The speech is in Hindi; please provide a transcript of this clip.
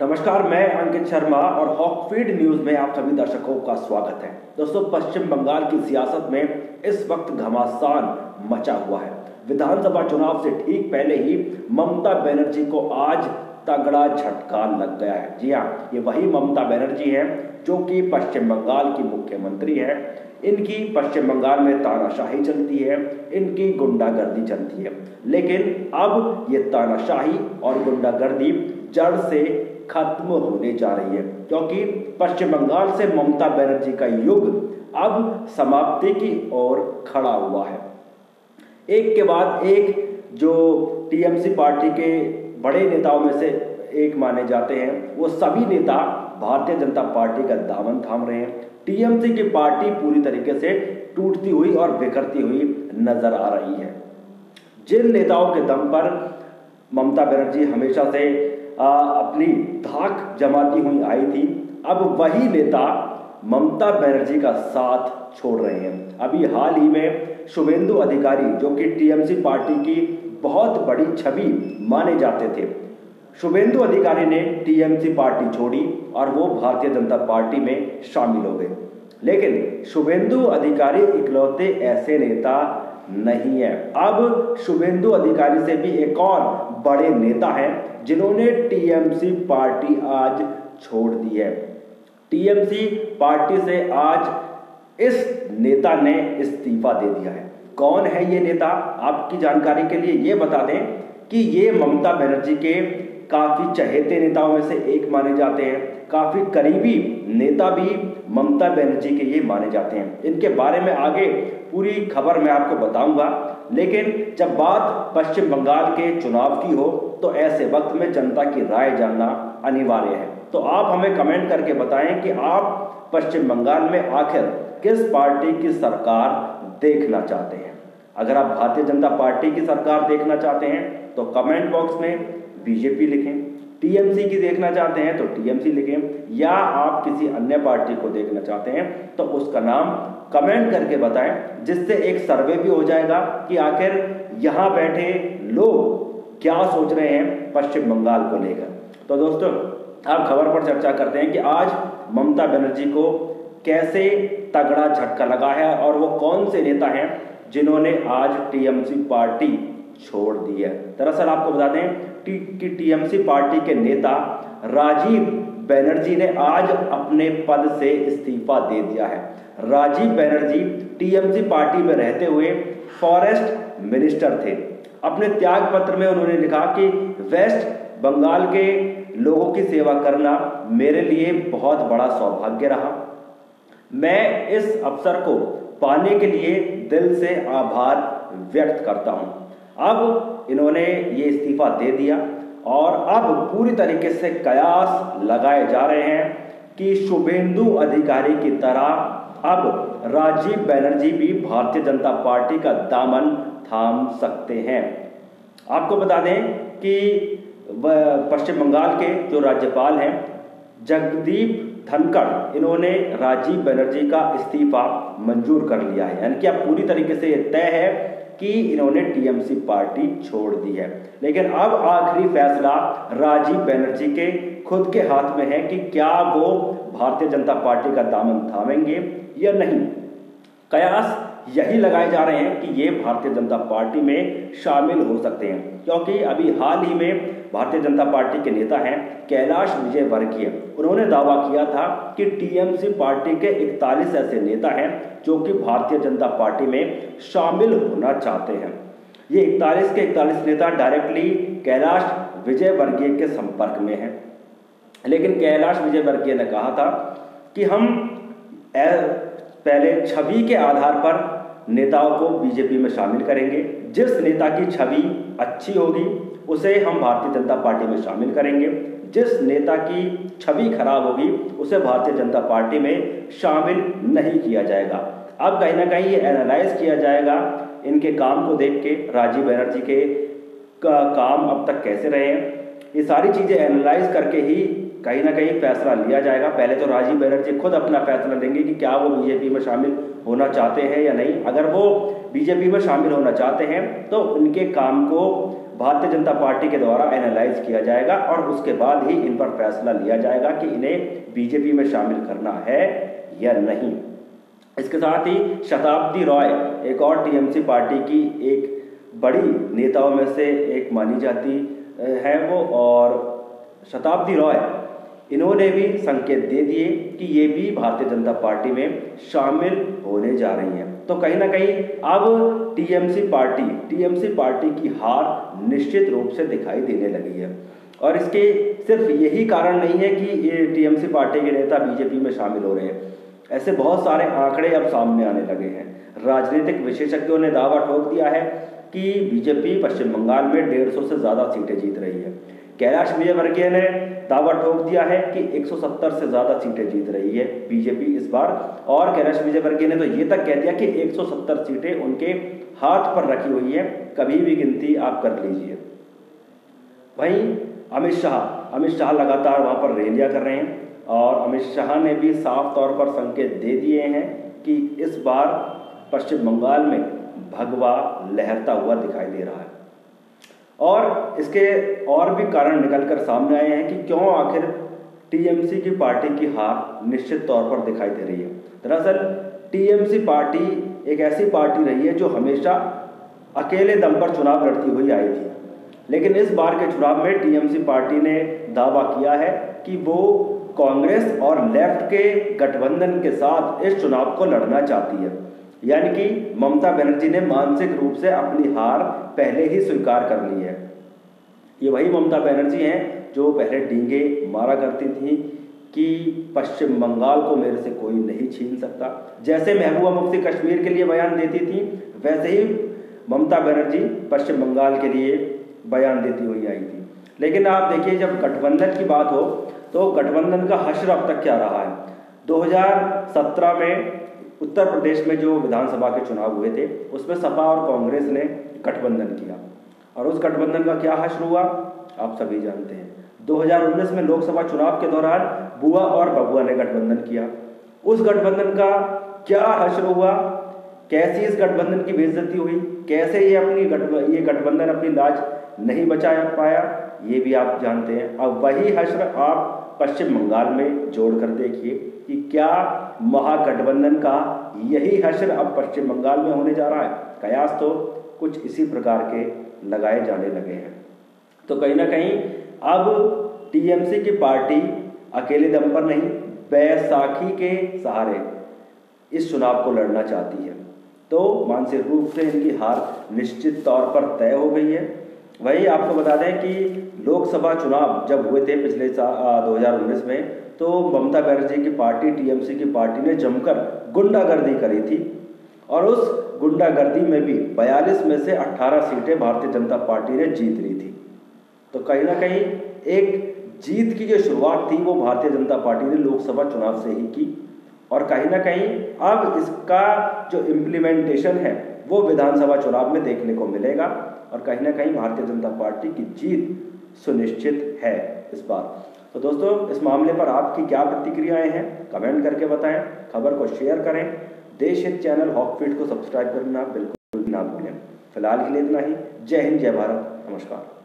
नमस्कार, मैं अंकित शर्मा और हॉकफीड न्यूज में आप सभी दर्शकों का स्वागत है। दोस्तों, पश्चिम बंगाल की सियासत में इस वक्त घमासान मचा हुआ है। विधानसभा चुनाव से ठीक पहले ही ममता बनर्जी को आज तगड़ा झटका लग गया है। जी हाँ, ये वही ममता बनर्जी है जो कि पश्चिम बंगाल की मुख्यमंत्री है। इनकी पश्चिम बंगाल में तानाशाही चलती है, इनकी गुंडागर्दी चलती है, लेकिन अब ये तानाशाही और गुंडागर्दी जड़ से खत्म होने जा रही है, क्योंकि पश्चिम बंगाल से ममता बनर्जी का युग अब समाप्ति की ओर खड़ा हुआ है। एक के बाद एक जो टीएमसी पार्टी के बड़े नेताओं में से एक माने जाते हैं, वो सभी नेता भारतीय जनता पार्टी का दामन थाम रहे हैं। टीएमसी की पार्टी पूरी तरीके से टूटती हुई और बिखरती हुई नजर आ रही है। जिन नेताओं के दम पर ममता बनर्जी हमेशा से अपनी धाक जमाती हुई आई थी, अब वही नेता ममता बनर्जी का साथ छोड़ रहे हैं। अभी हाल ही में शुभेंदु अधिकारी, जो कि टीएमसी पार्टी की बहुत बड़ी छवि माने जाते थे, शुभेंदु अधिकारी ने टीएमसी पार्टी छोड़ी और वो भारतीय जनता पार्टी में शामिल हो गए। लेकिन शुभेंदु अधिकारी इकलौते ऐसे नेता नहीं है। अब शुभेंदु अधिकारी से भी एक और बड़े नेता हैं जिन्होंने टीएमसी पार्टी आज छोड़ दी है। टीएमसी पार्टी से आज इस नेता ने इस्तीफा दे दिया है। कौन है ये नेता? आपकी जानकारी के लिए ये बता दें कि ये ममता बनर्जी के काफी चहेते नेताओं में से एक माने जाते हैं। काफी करीबी नेता भी ममता बनर्जी के ये माने जाते हैं। इनके बारे में आगे पूरी खबर मैं आपको बताऊंगा, लेकिन जब बात पश्चिम बंगाल के चुनाव की हो तो ऐसे वक्त में जनता की राय जानना अनिवार्य है। तो आप हमें कमेंट करके बताएं कि आप पश्चिम बंगाल में आखिर किस पार्टी की सरकार देखना चाहते हैं। अगर आप भारतीय जनता पार्टी की सरकार देखना चाहते हैं तो कमेंट बॉक्स में बीजेपी लिखें, टीएमसी की देखना चाहते हैं तो टीएमसी लिखें, या आप किसी अन्य पार्टी को देखना चाहते हैं तो उसका नाम कमेंट करके बताएं, जिससे एक सर्वे भी हो जाएगा कि आखिर यहां बैठे लोग क्या सोच रहे हैं पश्चिम बंगाल को लेकर। तो दोस्तों, आप खबर पर चर्चा करते हैं कि आज ममता बनर्जी को कैसे तगड़ा झटका लगा है और वो कौन से नेता हैं जिन्होंने आज टीएमसी पार्टी छोड़ दी है। दरअसल आपको बता दें कि टीएमसी पार्टी के नेता राजीव बनर्जी ने आज अपने पद से इस्तीफा दे दिया है। राजीव बनर्जी टीएमसी पार्टी में रहते हुए फॉरेस्ट मिनिस्टर थे। अपने त्याग पत्र में उन्होंने लिखा कि वेस्ट बंगाल के लोगों की सेवा करना मेरे लिए बहुत बड़ा सौभाग्य रहा। मैं इस अवसर को पाने के लिए दिल से आभार व्यक्त करता हूं। अब इन्होंने ये इस्तीफा दे दिया और अब पूरी तरीके से कयास लगाए जा रहे हैं कि शुभेंदु अधिकारी की तरह अब राजीव बनर्जी भी भारतीय जनता पार्टी का दामन थाम सकते हैं। आपको बता दें कि पश्चिम बंगाल के जो राज्यपाल हैं जगदीप धनखड़, इन्होंने राजीव बनर्जी का इस्तीफा मंजूर कर लिया है। यानी कि अब पूरी तरीके से यह तय है कि इन्होंने टीएमसी पार्टी छोड़ दी है। लेकिन अब आखिरी फैसला राजीव बनर्जी के खुद के हाथ में है कि क्या वो भारतीय जनता पार्टी का दामन थामेंगे या नहीं। कयास यही लगाए जा रहे हैं कि ये भारतीय जनता पार्टी में शामिल हो सकते हैं, क्योंकि अभी हाल ही में भारतीय जनता पार्टी के नेता हैं कैलाश विजयवर्गीय, उन्होंने दावा किया था कि टीएमसी पार्टी के 41 ऐसे नेता हैं जो कि भारतीय जनता पार्टी में शामिल होना चाहते हैं। ये 41 के 41 नेता डायरेक्टली कैलाश विजयवर्गीय के संपर्क में हैं। लेकिन कैलाश विजयवर्गीय ने कहा था कि हम पहले छवि के आधार पर नेताओं को बीजेपी में शामिल करेंगे। जिस नेता की छवि अच्छी होगी उसे हम भारतीय जनता पार्टी में शामिल करेंगे, जिस नेता की छवि खराब होगी उसे भारतीय जनता पार्टी में शामिल नहीं किया जाएगा। अब कहीं ना कहीं ये एनालाइज किया जाएगा इनके काम को देख के, राजीव बनर्जी के काम अब तक कैसे रहे हैं, ये सारी चीजें एनालाइज करके ही कहीं ना कहीं फैसला लिया जाएगा। पहले तो राजीव बनर्जी खुद अपना फैसला देंगे कि क्या वो बीजेपी में शामिल होना चाहते हैं या नहीं। अगर वो बीजेपी में शामिल होना चाहते हैं तो उनके काम को भारतीय जनता पार्टी के द्वारा एनालाइज किया जाएगा और उसके बाद ही इन पर फैसला लिया जाएगा कि इन्हें बीजेपी में शामिल करना है या नहीं। इसके साथ ही शताब्दी रॉय एक और टीएमसी पार्टी की एक बड़ी नेताओं में से एक मानी जाती है वो, और शताब्दी रॉय इन्होंने भी संकेत दे दिए कि ये भी भारतीय जनता पार्टी में शामिल होने जा रही हैं। तो कहीं ना कहीं अब टीएमसी पार्टी की हार निश्चित रूप से दिखाई देने लगी है। और इसके सिर्फ यही कारण नहीं है कि ये टीएमसी पार्टी के नेता बीजेपी में शामिल हो रहे हैं, ऐसे बहुत सारे आंकड़े अब सामने आने लगे हैं। राजनीतिक विशेषज्ञों ने दावा ठोक दिया है कि बीजेपी पश्चिम बंगाल में 150 से ज्यादा सीटें जीत रही है। कैलाश विजयवर्गीय ने दावा ठोक दिया है कि 170 से ज्यादा सीटें जीत रही है बीजेपी इस बार, और कैलाश विजयवर्गीय ने तो ये तक कह दिया कि 170 सीटें उनके हाथ पर रखी हुई है, कभी भी गिनती आप कर लीजिए। वहीं अमित शाह लगातार वहां पर रैलियां कर रहे हैं और अमित शाह ने भी साफ तौर पर संकेत दे दिए हैं कि इस बार पश्चिम बंगाल में भगवा लहरता हुआ दिखाई दे रहा है। और इसके और भी कारण निकलकर सामने आए हैं कि क्यों आखिर टीएमसी की पार्टी की हार निश्चित तौर पर दिखाई दे रही है। दरअसल टीएमसी पार्टी एक ऐसी पार्टी रही है जो हमेशा अकेले दम पर चुनाव लड़ती हुई आई थी, लेकिन इस बार के चुनाव में टीएमसी पार्टी ने दावा किया है कि वो कांग्रेस और लेफ्ट के गठबंधन के साथ इस चुनाव को लड़ना चाहती है। यानी कि ममता बनर्जी ने मानसिक रूप से अपनी हार पहले ही स्वीकार कर ली है। ये वही ममता बनर्जी हैं जो पहले डींगे मारा करती थी कि पश्चिम बंगाल को मेरे से कोई नहीं छीन सकता। जैसे महबूबा मुफ्ती कश्मीर के लिए बयान देती थी, वैसे ही ममता बनर्जी पश्चिम बंगाल के लिए बयान देती हुई आई थी। लेकिन आप देखिए, जब गठबंधन की बात हो तो गठबंधन का हश्र अब तक क्या रहा है। 2017 में उत्तर प्रदेश में जो विधानसभा के चुनाव हुए थे उसमें सपा और कांग्रेस ने गठबंधन किया और उस गठबंधन का क्या हश्र हुआ आप सभी जानते हैं। 2019 में लोकसभा चुनाव के दौरान बुआ और बबुआ ने गठबंधन किया। उस गठबंधन का क्या हश्र हुआ, कैसी इस गठबंधन की बेइज्जती हुई, कैसे ये गठबंधन अपनी लाज नहीं बचा पाया, ये भी आप जानते हैं। अब वही हश्र आप पश्चिम बंगाल में जोड़कर देखिए कि क्या महागठबंधन का यही हश्र अब पश्चिम बंगाल में होने जा रहा है। कयास तो कुछ इसी प्रकार के लगाए जाने लगे हैं। तो कहीं ना कहीं अब टीएमसी की पार्टी अकेले दम पर नहीं, बैसाखी के सहारे इस चुनाव को लड़ना चाहती है। तो मानसिक रूप से इनकी हार निश्चित तौर पर तय हो गई है। वही आपको बता दें कि लोकसभा चुनाव जब हुए थे पिछले 2019 में, तो ममता बनर्जी की पार्टी टीएमसी की पार्टी ने जमकर गुंडागर्दी करी थी और उस गुंडागर्दी में भी 42 में से 18 सीटें भारतीय जनता पार्टी ने जीत ली थी। तो कहीं ना कहीं एक जीत की जो शुरुआत थी वो भारतीय जनता पार्टी ने लोकसभा चुनाव से ही की और कहीं ना कहीं अब इसका जो इम्प्लीमेंटेशन है वो विधानसभा चुनाव में देखने को मिलेगा और कहीं ना कहीं भारतीय जनता पार्टी की जीत सुनिश्चित है इस बार। तो दोस्तों, इस मामले पर आपकी क्या प्रतिक्रियाएं हैं कमेंट करके बताएं, खबर को शेयर करें, देश हित चैनल हॉकफीड को सब्सक्राइब करना बिल्कुल ना भूलें। फिलहाल के लिए इतना ही। जय हिंद, जय भारत, नमस्कार।